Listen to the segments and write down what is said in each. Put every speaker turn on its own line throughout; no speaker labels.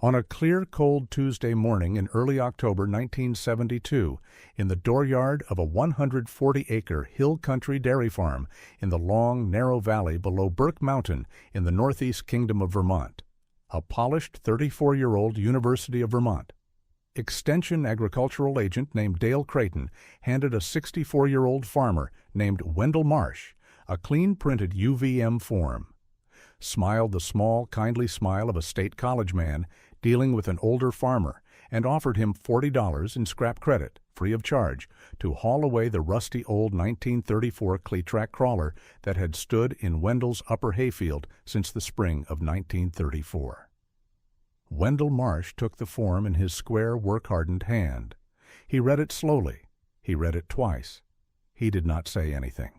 On a clear, cold Tuesday morning in early October 1972, in the dooryard of a 140-acre hill country dairy farm in the long, narrow valley below Burke Mountain in the northeast kingdom of Vermont, a polished 34-year-old University of Vermont Extension agricultural agent named Dale Crayton handed a 64-year-old farmer named Wendell Marsh a clean-printed UVM form. Smiled the small, kindly smile of a state college man dealing with an older farmer, and offered him $40 in scrap credit, free of charge, to haul away the rusty old 1934 Cletrac crawler that had stood in Wendell's upper hayfield since the spring of 1934. Wendell Marsh took the form in his square, work-hardened hand. He read it slowly. He read it twice. He did not say anything.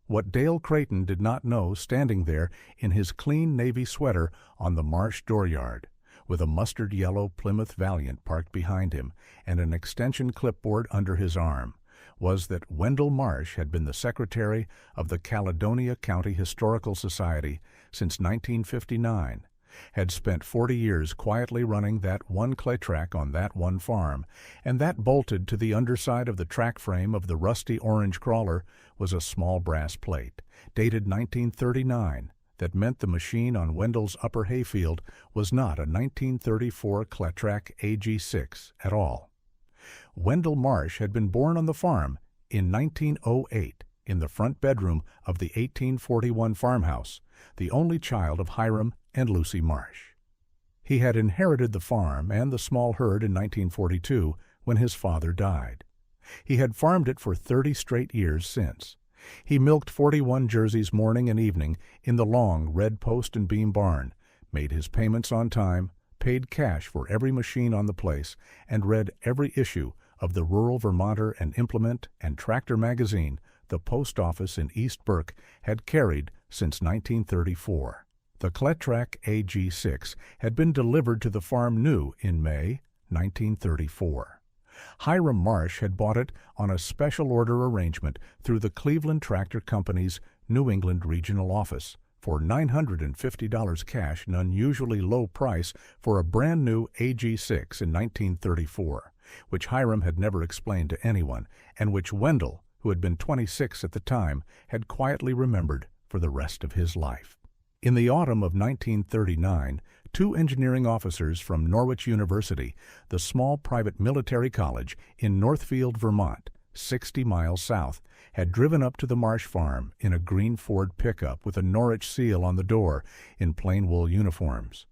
What Dale Crayton did not know, standing there in his clean navy sweater on the Marsh dooryard, with a mustard-yellow Plymouth Valiant parked behind him and an extension clipboard under his arm, was that Wendell Marsh had been the secretary of the Caledonia County Historical Society since 1959, had spent 40 years quietly running that one Cletrac on that one farm, and that bolted to the underside of the track frame of the rusty orange crawler was a small brass plate, dated 1939, that meant the machine on Wendell's upper hayfield was not a 1934 Cletrac AG-6 at all. Wendell Marsh had been born on the farm in 1908 in the front bedroom of the 1841 farmhouse, the only child of Hiram and Lucy Marsh. He had inherited the farm and the small herd in 1942 when his father died. He had farmed it for 30 straight years since. He milked 41 jerseys morning and evening in the long red post and beam barn, made his payments on time, paid cash for every machine on the place, and read every issue of the Rural Vermonter and Implement and Tractor magazine the post office in East Burke had carried since 1934. The Cletrac AG-6 had been delivered to the farm new in May 1934. Hiram Marsh had bought it on a special order arrangement through the Cleveland Tractor Company's New England Regional Office for $950 cash, an unusually low price for a brand new AG-6 in 1934, which Hiram had never explained to anyone, and which Wendell, who had been 26 at the time, had quietly remembered for the rest of his life. In the autumn of 1939, 2 engineering officers from Norwich University, the small private military college in Northfield, Vermont, 60 miles south, had driven up to the Marsh farm in a green Ford pickup with a Norwich seal on the door in plain wool uniforms.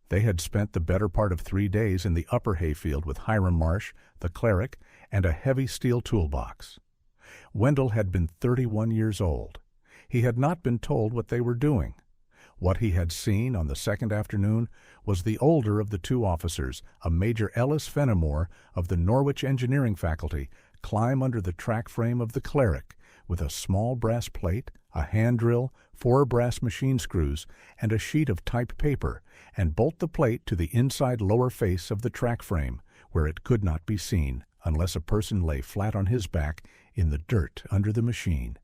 They had spent the better part of 3 days in the upper hayfield with Hiram Marsh, the cleric, and a heavy steel toolbox. Wendell had been 31 years old. He had not been told what they were doing. What he had seen on the second afternoon was the older of the 2 officers, a Major Ellis Fenimore of the Norwich engineering faculty, climb under the track frame of the cleric with a small brass plate, a hand drill, 4 brass machine screws, and a sheet of type paper, and bolt the plate to the inside lower face of the track frame, where it could not be seen unless a person lay flat on his back in the dirt under the machine,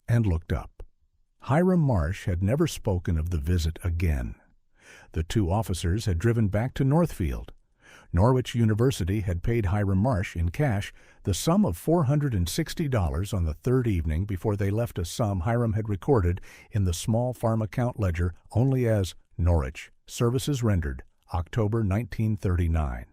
and looked up. Hiram Marsh had never spoken of the visit again. The 2 officers had driven back to Northfield. Norwich University had paid Hiram Marsh in cash the sum of $460 on the 3rd evening before they left, a sum Hiram had recorded in the small farm account ledger only as Norwich, services rendered, October 1939.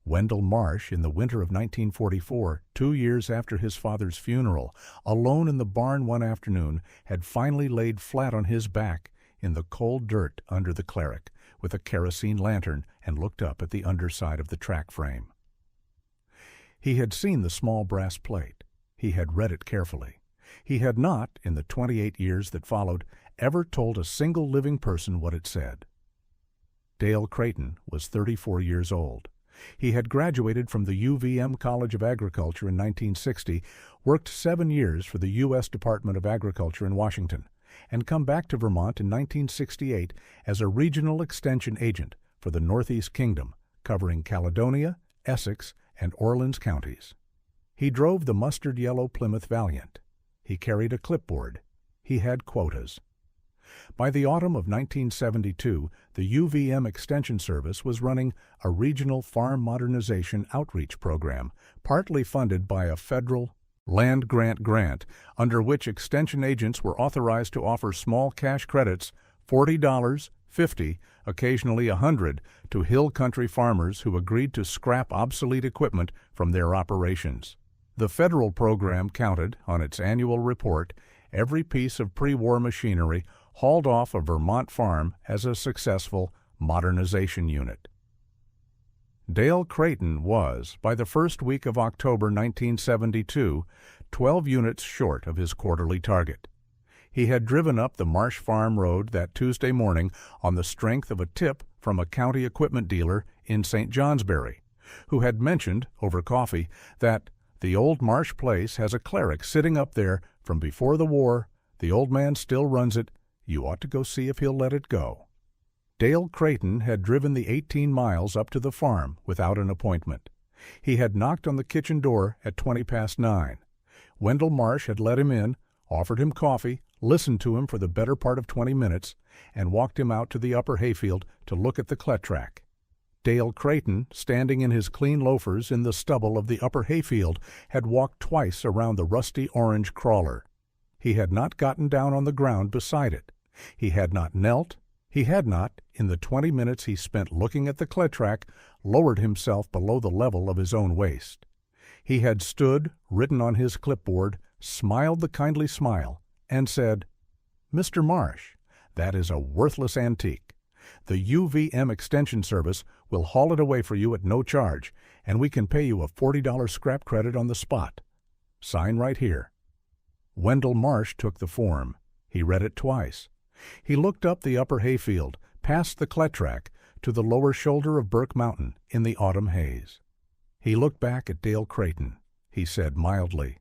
Wendell Marsh, in the winter of 1944, 2 years after his father's funeral, alone in the barn one afternoon, had finally laid flat on his back in the cold dirt under the cleric with a kerosene lantern and looked up at the underside of the track frame. He had seen the small brass plate. He had read it carefully. He had not, in the 28 years that followed, ever told a single living person what it said. Dale Crayton was 34 years old. He had graduated from the UVM College of Agriculture in 1960, worked 7 years for the U.S. Department of Agriculture in Washington, and come back to Vermont in 1968 as a regional extension agent for the Northeast Kingdom, covering Caledonia, Essex, and Orleans counties. He drove the mustard-yellow Plymouth Valiant. He carried a clipboard. He had quotas. By the autumn of 1972, the UVM Extension Service was running a regional farm modernization outreach program, partly funded by a federal land grant, under which extension agents were authorized to offer small cash credits, $40, $50, occasionally $100, to hill country farmers who agreed to scrap obsolete equipment from their operations. The federal program counted, on its annual report, every piece of pre-war machinery hauled off a Vermont farm as a successful modernization unit. Dale Crayton was, by the first week of October 1972, 12 units short of his quarterly target. He had driven up the Marsh Farm Road that Tuesday morning on the strength of a tip from a county equipment dealer in St. Johnsbury, who had mentioned, over coffee, that the old Marsh place has a cleric sitting up there from before the war. The old man still runs it. You ought to go see if he'll let it go. Dale Crayton had driven the 18 miles up to the farm without an appointment. He had knocked on the kitchen door at 9:20. Wendell Marsh had let him in, offered him coffee, listened to him for the better part of 20 minutes, and walked him out to the upper hayfield to look at the Cletrac. Dale Crayton, standing in his clean loafers in the stubble of the upper hayfield, had walked twice around the rusty orange crawler. He had not gotten down on the ground beside it. He had not knelt. He had not, in the 20 minutes he spent looking at the Cletrac, lowered himself below the level of his own waist. He had stood, written on his clipboard, smiled the kindly smile, and said, "Mr. Marsh, that is a worthless antique. The UVM Extension Service will haul it away for you at no charge, and we can pay you a $40 scrap credit on the spot. Sign right here." Wendell Marsh took the form. He read it twice. He looked up the upper hayfield, past the Cletrac, to the lower shoulder of Burke Mountain in the autumn haze. He looked back at Dale Crayton. He said mildly,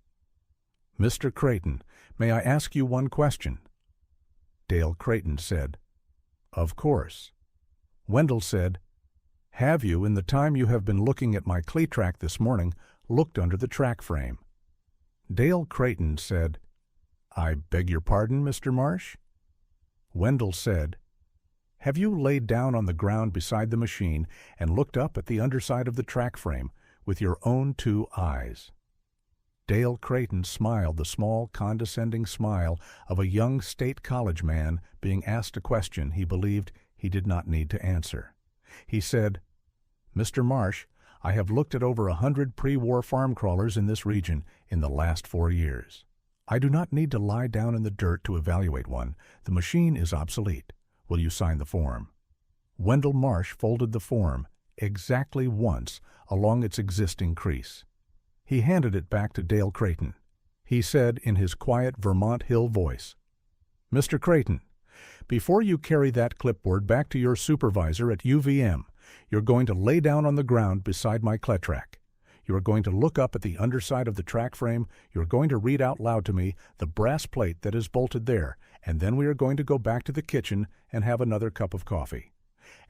"Mr. Crayton, may I ask you one question?" Dale Crayton said, "Of course." Wendell said, "Have you, in the time you have been looking at my Cletrac this morning, looked under the track frame?" Dale Crayton said, "I beg your pardon, Mr. Marsh?" Wendell said, "Have you laid down on the ground beside the machine and looked up at the underside of the track frame with your own two eyes?" Dale Crayton smiled the small, condescending smile of a young state college man being asked a question he believed he did not need to answer. He said, "Mr. Marsh, I have looked at over 100 pre-war farm crawlers in this region in the last 4 years. I do not need to lie down in the dirt to evaluate one. The machine is obsolete. Will you sign the form?" Wendell Marsh folded the form exactly once along its existing crease. He handed it back to Dale Crayton. He said in his quiet Vermont Hill voice, "Mr. Crayton, before you carry that clipboard back to your supervisor at UVM, you're going to lay down on the ground beside my Cletrac. You are going to look up at the underside of the track frame. You are going to read out loud to me the brass plate that is bolted there, and then we are going to go back to the kitchen and have another cup of coffee.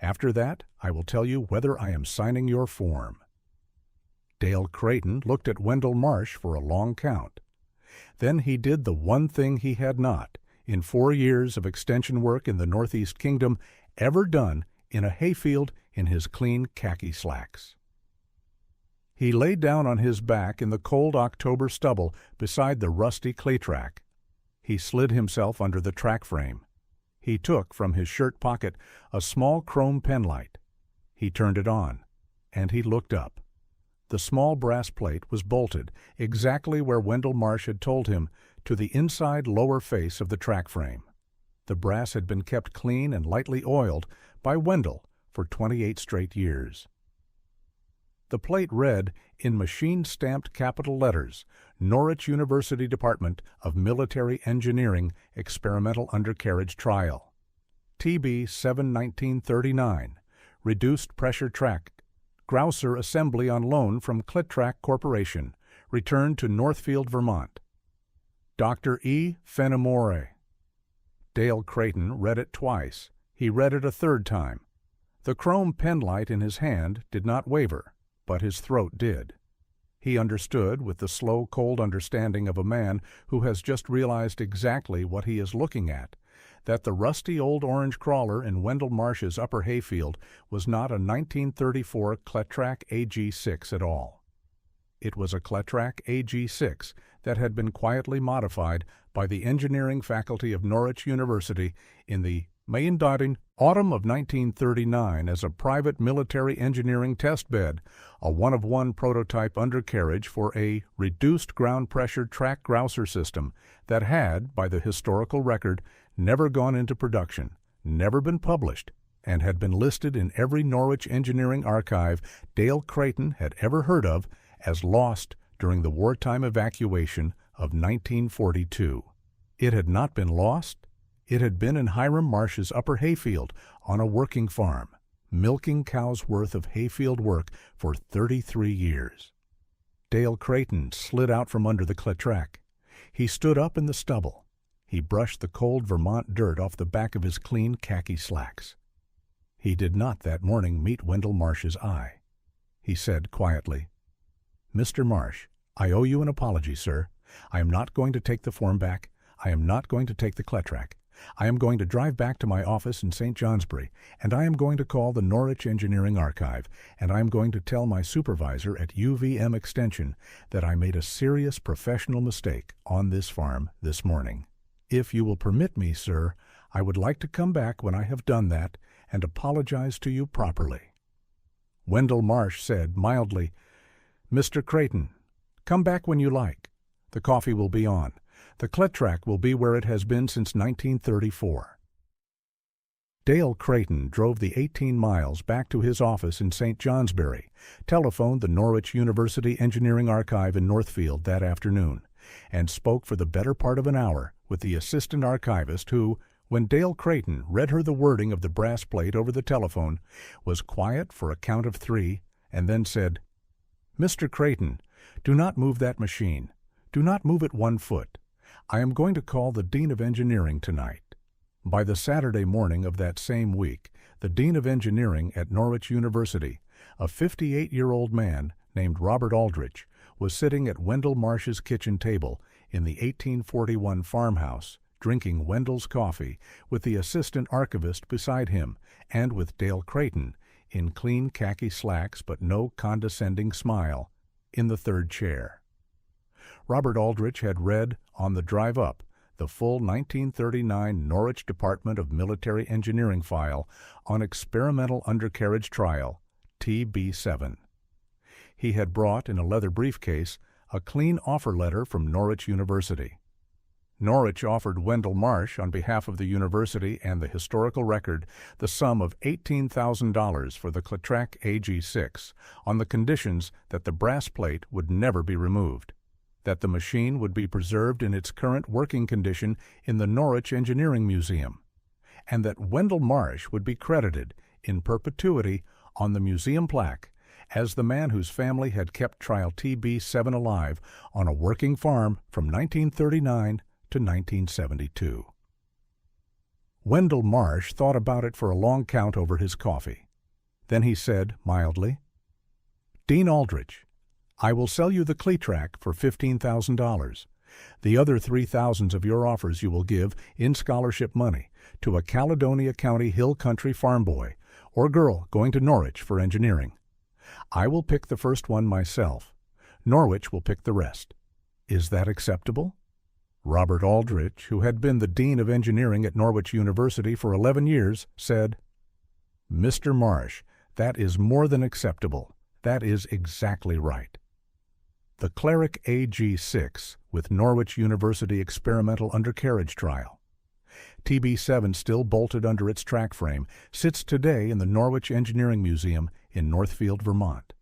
After that, I will tell you whether I am signing your form." Dale Crayton looked at Wendell Marsh for a long count. Then he did the one thing he had not, in 4 years of extension work in the Northeast Kingdom, ever done in a hayfield in his clean khaki slacks. He lay down on his back in the cold October stubble beside the rusty Cletrac. He slid himself under the track frame. He took from his shirt pocket a small chrome penlight. He turned it on, and he looked up. The small brass plate was bolted exactly where Wendell Marsh had told him, to the inside lower face of the track frame. The brass had been kept clean and lightly oiled by Wendell for 28 straight years. The plate read, in machine-stamped capital letters, Norwich University Department of Military Engineering Experimental Undercarriage Trial. TB 7/1939, Reduced Pressure Track, Grouser Assembly on loan from Cletrac Corporation, returned to Northfield, Vermont. Dr. E. Fenimore. Dale Crayton read it twice. He read it a third time. The chrome penlight in his hand did not waver, but his throat did. He understood with the slow, cold understanding of a man who has just realized exactly what he is looking at, that the rusty old orange crawler in Wendell Marsh's upper hayfield was not a 1934 Cletrac AG-6 at all. It was a Cletrac AG-6 that had been quietly modified by the engineering faculty of Norwich University in the autumn of 1939 as a private military engineering test bed, a one-of-one prototype undercarriage for a reduced ground pressure track grouser system that had, by the historical record, never gone into production, never been published, and had been listed in every Norwich engineering archive Dale Crayton had ever heard of as lost during the wartime evacuation of 1942. It had not been lost. It had been in Hiram Marsh's upper hayfield on a working farm, milking cows' worth of hayfield work for 33 years. Dale Crayton slid out from under the Cletrac. He stood up in the stubble. He brushed the cold Vermont dirt off the back of his clean khaki slacks. He did not that morning meet Wendell Marsh's eye. He said quietly, "Mr. Marsh, I owe you an apology, sir. I am not going to take the form back. I am not going to take the Cletrac. I am going to drive back to my office in St. Johnsbury, and I am going to call the Norwich Engineering Archive, and I am going to tell my supervisor at UVM Extension that I made a serious professional mistake on this farm this morning. If you will permit me, sir, I would like to come back when I have done that and apologize to you properly." Wendell Marsh said mildly, "Mr. Crayton, come back when you like. The coffee will be on. The Cletrac will be where it has been since 1934. Dale Crayton drove the 18 miles back to his office in St. Johnsbury, telephoned the Norwich University Engineering Archive in Northfield that afternoon, and spoke for the better part of an hour with the assistant archivist who, when Dale Crayton read her the wording of the brass plate over the telephone, was quiet for a count of 3 and then said, "Mr. Crayton, do not move that machine. Do not move it 1 foot. I am going to call the Dean of Engineering tonight." By the Saturday morning of that same week, the Dean of Engineering at Norwich University, a 58-year-old man named Robert Aldrich, was sitting at Wendell Marsh's kitchen table in the 1841 farmhouse, drinking Wendell's coffee with the assistant archivist beside him and with Dale Crayton, in clean khaki slacks but no condescending smile, in the third chair. Robert Aldrich had read, on the drive up, the full 1939 Norwich Department of Military Engineering file on experimental undercarriage trial, TB7. He had brought, in a leather briefcase, a clean offer letter from Norwich University. Norwich offered Wendell Marsh, on behalf of the university and the historical record, the sum of $18,000 for the Cletrac AG-6 on the conditions that the brass plate would never be removed, that the machine would be preserved in its current working condition in the Norwich Engineering Museum, and that Wendell Marsh would be credited in perpetuity on the museum plaque as the man whose family had kept Trial TB7 alive on a working farm from 1939 to 1972. Wendell Marsh thought about it for a long count over his coffee. Then he said mildly, "Dean Aldrich, I will sell you the Cletrac for $15,000. The other $3,000 of your offers you will give, in scholarship money, to a Caledonia County hill country farm boy or girl going to Norwich for engineering. I will pick the first one myself. Norwich will pick the rest. Is that acceptable?" Robert Aldrich, who had been the Dean of Engineering at Norwich University for 11 years, said, "Mr. Marsh, that is more than acceptable. That is exactly right." The Cletrac AG-6 with Norwich University experimental undercarriage trial. TB7 still bolted under its track frame, sits today in the Norwich Engineering Museum in Northfield, Vermont.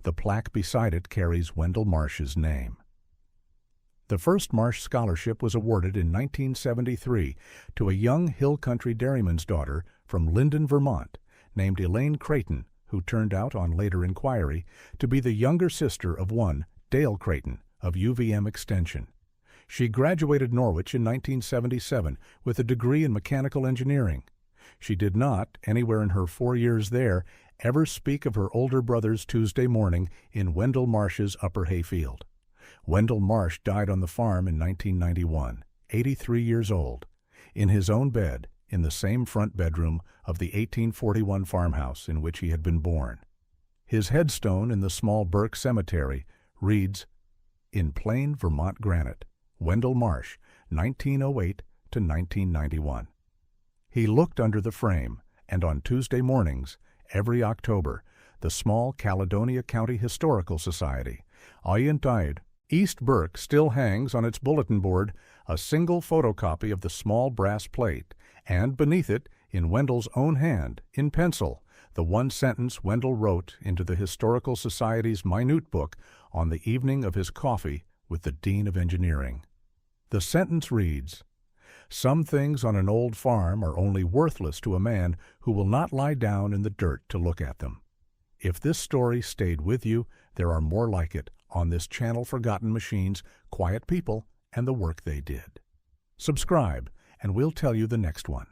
The plaque beside it carries Wendell Marsh's name. The first Marsh Scholarship was awarded in 1973 to a young hill country dairyman's daughter from Linden, Vermont, named Elaine Crayton, who turned out, on later inquiry, to be the younger sister of one, Dale Crayton, of UVM Extension. She graduated Norwich in 1977 with a degree in mechanical engineering. She did not, anywhere in her 4 years there, ever speak of her older brother's Tuesday morning in Wendell Marsh's upper hayfield. Wendell Marsh died on the farm in 1991, 83 years old. in his own bed in the same front bedroom of the 1841 farmhouse in which he had been born. His headstone in the small Burke Cemetery reads, "In plain Vermont granite, Wendell Marsh, 1908 to 1991." He looked under the frame, and on Tuesday mornings, every October, the small Caledonia County Historical Society, Ayuntayed, East Burke, still hangs on its bulletin board a single photocopy of the small brass plate, and beneath it, in Wendell's own hand, in pencil, the one sentence Wendell wrote into the Historical Society's minute book on the evening of his coffee with the Dean of Engineering. The sentence reads, "Some things on an old farm are only worthless to a man who will not lie down in the dirt to look at them. If this story stayed with you, there are more like it on this channel. Forgotten Machines, Quiet People, and the Work They Did." Subscribe, and we'll tell you the next one.